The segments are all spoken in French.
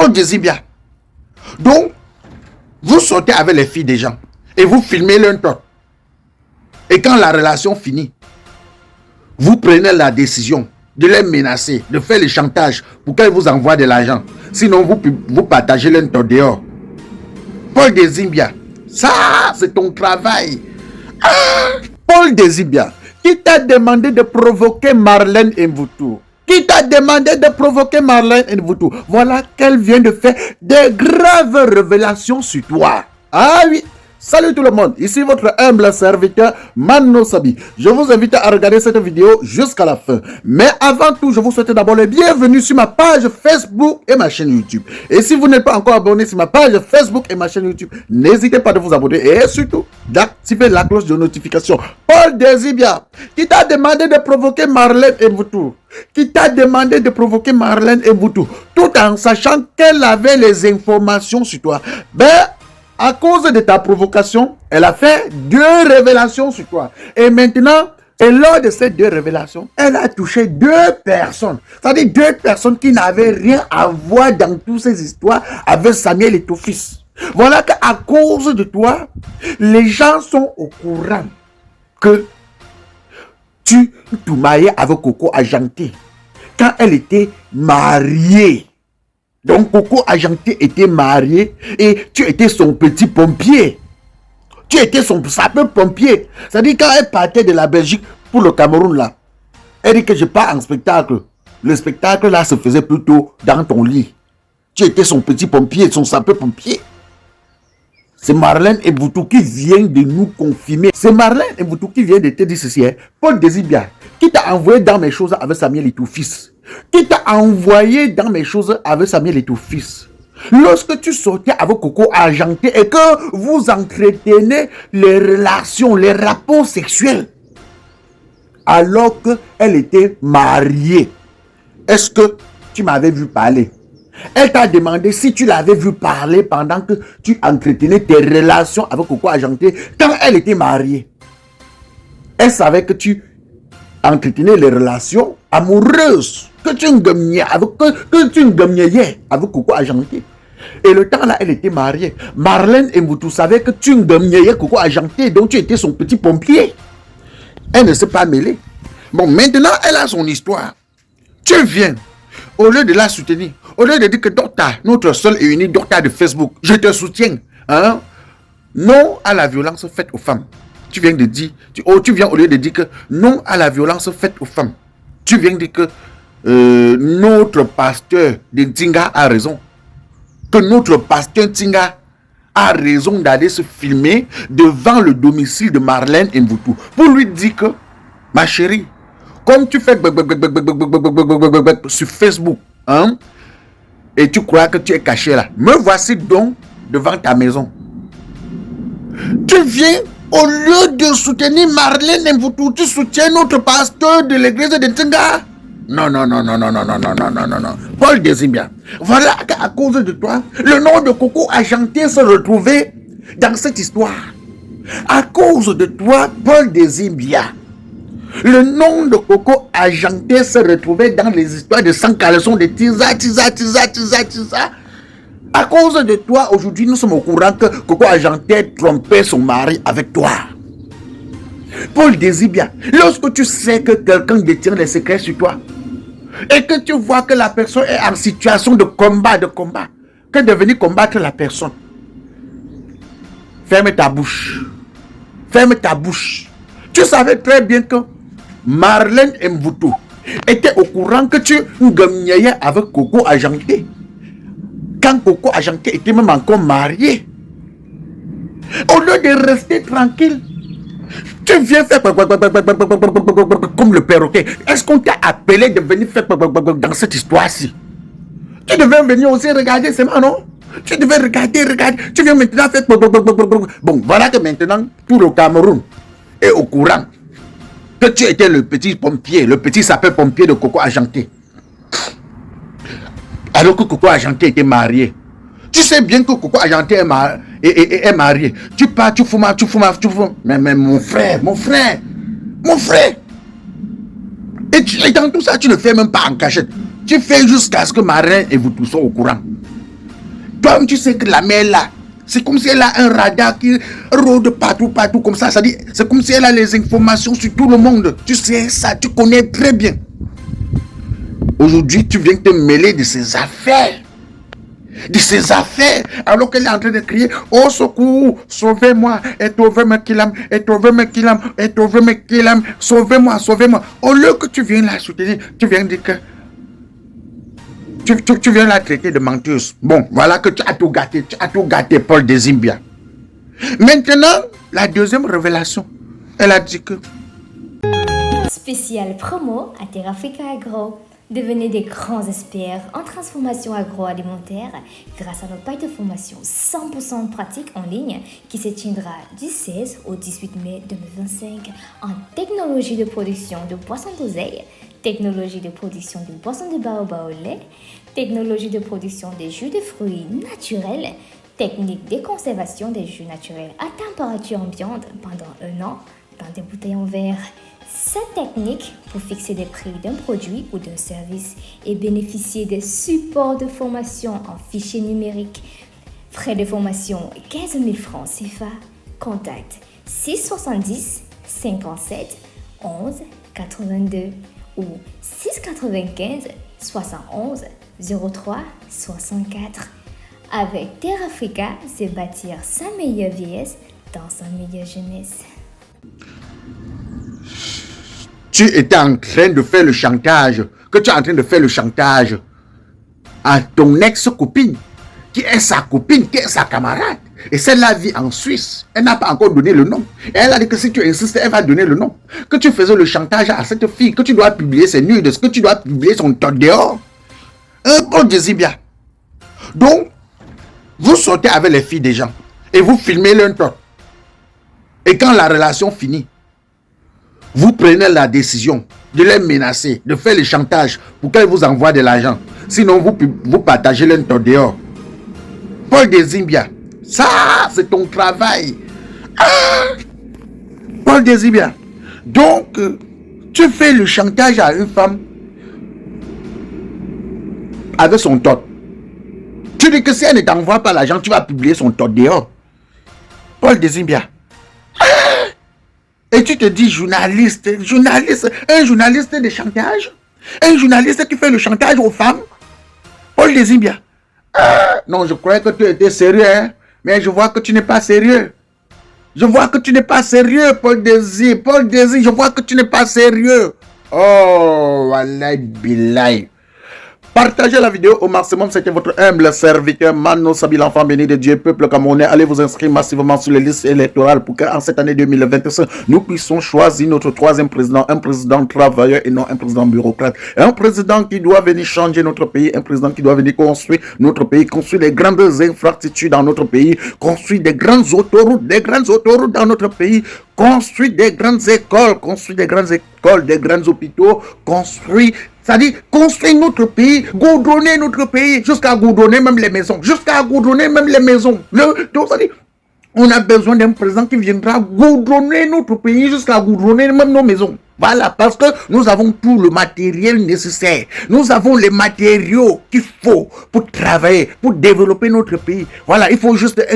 Paul Désibia. Donc, vous sortez avec les filles des gens et vous filmez l'un autre. Et quand la relation finit, vous prenez la décision de les menacer, de faire le chantage pour qu'elles vous envoient de l'argent. Sinon, vous partagez l'un autre dehors. Paul Désibia, ça, c'est ton travail. Paul Désibia, qui t'a demandé de provoquer Marlène Mvutu? Qui t'a demandé de provoquer Marlène Mvutu? Voilà qu'elle vient de faire des graves révélations sur toi. Ah oui. Salut tout le monde, ici votre humble serviteur Mano Sabi. Je vous invite à regarder cette vidéo jusqu'à la fin. Mais avant tout, je vous souhaite d'abord le bienvenue sur ma page Facebook et ma chaîne YouTube. Et si vous n'êtes pas encore abonné sur ma page Facebook et ma chaîne YouTube, n'hésitez pas de vous abonner et surtout d'activer la cloche de notification. Paul Désibia, qui t'a demandé de provoquer Marlène Mvutu, qui t'a demandé de provoquer Marlène Mvutu, tout en sachant qu'elle avait les informations sur toi. À cause de ta provocation, elle a fait 2 révélations sur toi. Et maintenant, et lors de ces 2 révélations, elle a touché 2 personnes. C'est-à-dire 2 personnes qui n'avaient rien à voir dans toutes ces histoires avec Samuel et ton fils. Voilà qu'à cause de toi, les gens sont au courant que tu te mariais avec Coco Ajanté quand elle était mariée. Donc, Coco Ajanté était marié et tu étais son petit pompier. Tu étais son sapeur-pompier. C'est-à-dire, quand elle partait de la Belgique pour le Cameroun, là, elle dit que je pars en spectacle. Le spectacle, là, se faisait plutôt dans ton lit. Tu étais son petit pompier, son sapeur-pompier. C'est Marlène Mvutu qui vient de nous confirmer. C'est Marlène Mvutu qui vient de te dire ceci. Paul Désibia, qui t'a envoyé dans mes choses avec Samuel et ton fils. Qui t'a envoyé dans mes choses avec Samuel et ton fils. Lorsque tu sortais avec Coco Ajanté et que vous entretenez les relations, les rapports sexuels, alors qu'elle était mariée, est-ce que tu m'avais vu parler? Elle t'a demandé si tu l'avais vu parler pendant que tu entretenais tes relations avec Coco Ajanté quand elle était mariée. Elle savait que tu entretenais les relations amoureuses, que tu ngamiais avec Coco Ajanté. Et le temps là, elle était mariée. Marlène Mvutu savait que tu ngamiais Coco Ajanté, donc tu étais son petit pompier. Elle ne s'est pas mêlée. Bon, maintenant, elle a son histoire. Tu viens, au lieu de la soutenir, au lieu de dire que docteur, notre seul et unique docteur de Facebook, je te soutiens. Hein? Non à la violence faite aux femmes. Tu viens de dire, tu viens au lieu de dire que non à la violence faite aux femmes. Tu viens de dire que notre pasteur de Tinga a raison. Que notre pasteur Tinga a raison d'aller se filmer devant le domicile de Marlène Mvutu. Pour lui dire que, ma chérie, comme tu fais sur Facebook, hein, et tu crois que tu es caché là, me voici donc devant ta maison. Tu viens, au lieu de soutenir Marlène Mvutu, tu soutiens notre pasteur de l'église de Tinga. Non. Paul Désibia, voilà qu'à cause de toi, le nom de Coco Ajanté se retrouvait dans cette histoire. À cause de toi, Paul Désibia, le nom de Coco Ajanté se retrouvait dans les histoires de sans caleçon, de tisa. À cause de toi, aujourd'hui, nous sommes au courant que Coco Ajanté trompait son mari avec toi. Paul Désibia, lorsque tu sais que quelqu'un détient les secrets sur toi et que tu vois que la personne est en situation de combat, que de venir combattre la personne, ferme ta bouche. Tu savais très bien que Marlène Mvutu était au courant que tu gagnais avec Coco Ajanté. Quand Coco Ajanté était même encore marié. Au lieu de rester tranquille, tu viens faire comme le perroquet. Est-ce qu'on t'a appelé de venir faire dans cette histoire-ci? Tu devais venir aussi regarder seulement, non? Tu devais regarder. Tu viens maintenant faire... Bon, voilà que maintenant, tout le Cameroun est au courant que tu étais le petit pompier, le petit sapeur-pompier de Coco Ajanté. Alors que Coco Ajanté était marié. Tu sais bien que Coco Ajanté est marié. Tu pars, tu fumes. Mais mon frère. Et dans tout ça, tu ne fais même pas en cachette. Tu fais jusqu'à ce que Marlène et vous tous soient au courant. Toi, tu sais que la mer là, c'est comme si elle a un radar qui rôde partout comme ça. C'est comme si elle a les informations sur tout le monde. Tu sais ça, tu connais très bien. Aujourd'hui, tu viens te mêler de ses affaires. Alors qu'elle est en train de crier: au secours, sauvez-moi, sauvez-moi. Au lieu que tu viennes la soutenir, tu viens dire que tu viens la traiter de menteuse. Bon, voilà que tu as tout gâté, Paul Desimbia. Maintenant, la deuxième révélation, elle a dit que spécial promo à Terrafrica Agro. Devenez des grands experts en transformation agroalimentaire grâce à nos pailles de formation 100% pratique en ligne qui se tiendra du 16 au 18 mai 2025 en technologie de production de boissons d'oseille, technologie de production de boissons de baobab au lait, technologie de production des jus de fruits naturels, technique de conservation des jus naturels à température ambiante pendant 1 an dans des bouteilles en verre. Cette technique pour fixer les prix d'un produit ou d'un service et bénéficier des supports de formation en fichier numérique. Frais de formation 15 000 francs CFA. Contact 670 57 11 82 ou 695 71 03 64. Avec Terrafrica, c'est bâtir sa meilleure vieillesse dans sa meilleure jeunesse. tu étais en train de faire le chantage, à ton ex-copine, qui est sa copine, qui est sa camarade. Et celle-là vit en Suisse. Elle n'a pas encore donné le nom. Et elle a dit que si tu insistes, elle va donner le nom. Que tu faisais le chantage à cette fille, que tu dois publier ses nudes, que tu dois publier son top dehors. Paul Desimbia. Donc, vous sortez avec les filles des gens et vous filmez l'un top. Et quand la relation finit, vous prenez la décision de les menacer, de faire le chantage pour qu'elles vous envoient de l'argent. Sinon, vous partagez l'un top dehors. Paul Desimbia, ça, c'est ton travail. Paul Desimbia. Donc, tu fais le chantage à une femme avec son tot. Tu dis que si elle ne t'envoie pas l'argent, tu vas publier son tot dehors. Paul Desimbia. Et tu te dis journaliste, un journaliste de chantage, un journaliste qui fait le chantage aux femmes. Paul Desimbia. Non, je croyais que tu étais sérieux, hein? Mais je vois que tu n'es pas sérieux. Paul Desi, je vois que tu n'es pas sérieux. Oh, wallahi billahi. Partagez la vidéo au maximum. C'était votre humble serviteur Mano Sabi, l'enfant béni de Dieu, peuple camerounais. Allez vous inscrire massivement sur les listes électorales pour qu'en cette année 2025, nous puissions choisir notre troisième président, un président travailleur et non un président bureaucrate. Un président qui doit venir changer notre pays, un président qui doit venir construire notre pays, construire les grandes infrastructures dans notre pays, construire des grandes autoroutes dans notre pays, construire des grandes écoles, des grands hôpitaux, c'est-à-dire construire notre pays, goudronner notre pays, jusqu'à goudronner même les maisons. Donc, c'est-à-dire, on a besoin d'un président qui viendra goudronner notre pays, jusqu'à goudronner même nos maisons. Voilà, parce que nous avons tout le matériel nécessaire. Nous avons les matériaux qu'il faut pour travailler, pour développer notre pays. Voilà, il faut juste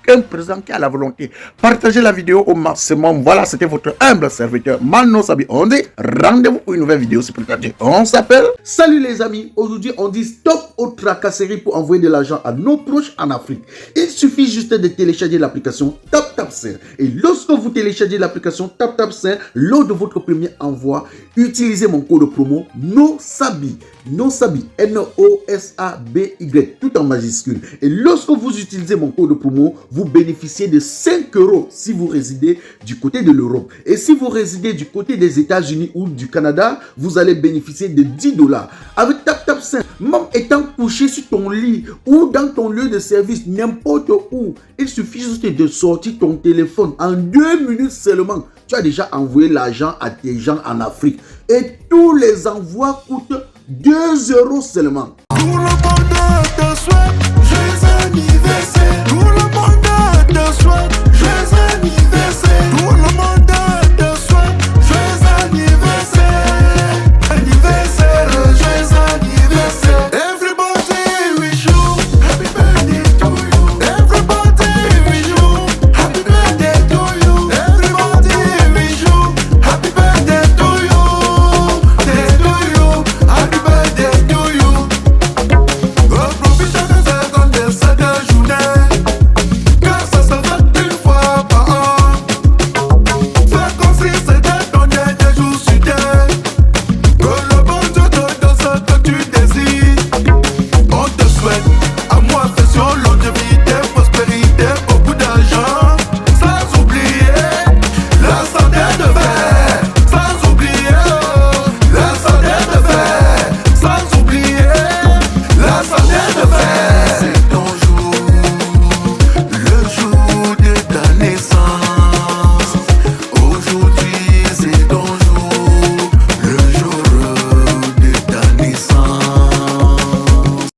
un président qui a la volonté. Partagez la vidéo au maximum. Voilà, c'était votre humble serviteur Mano Sabi. On dit rendez-vous pour une nouvelle vidéo. C'est plus tard. On s'appelle. Salut les amis. Aujourd'hui, on dit stop aux tracasseries pour envoyer de l'argent à nos proches en Afrique. Il suffit juste de télécharger l'application TapTapSend. Et lorsque vous téléchargez l'application TapTapSend, lors de votre premier envoi, utilisez mon code promo NOSABI. NOSABI, N-O-S-A-B-Y, tout en majuscule. Et lorsque vous utilisez mon code promo, vous bénéficiez de 5 € si vous résidez du côté de l'Europe. Et si vous résidez du côté des États-Unis ou du Canada, vous allez bénéficier de 10 $. Avec TapTapSend, même étant couché sur ton lit ou dans ton lieu de service, n'importe où, il suffit juste de sortir ton téléphone. En 2 minutes seulement, tu as déjà envoyé l'argent à tes gens en Afrique. Et tous les envois coûtent 2 € seulement. Pour le bonheur de souhait.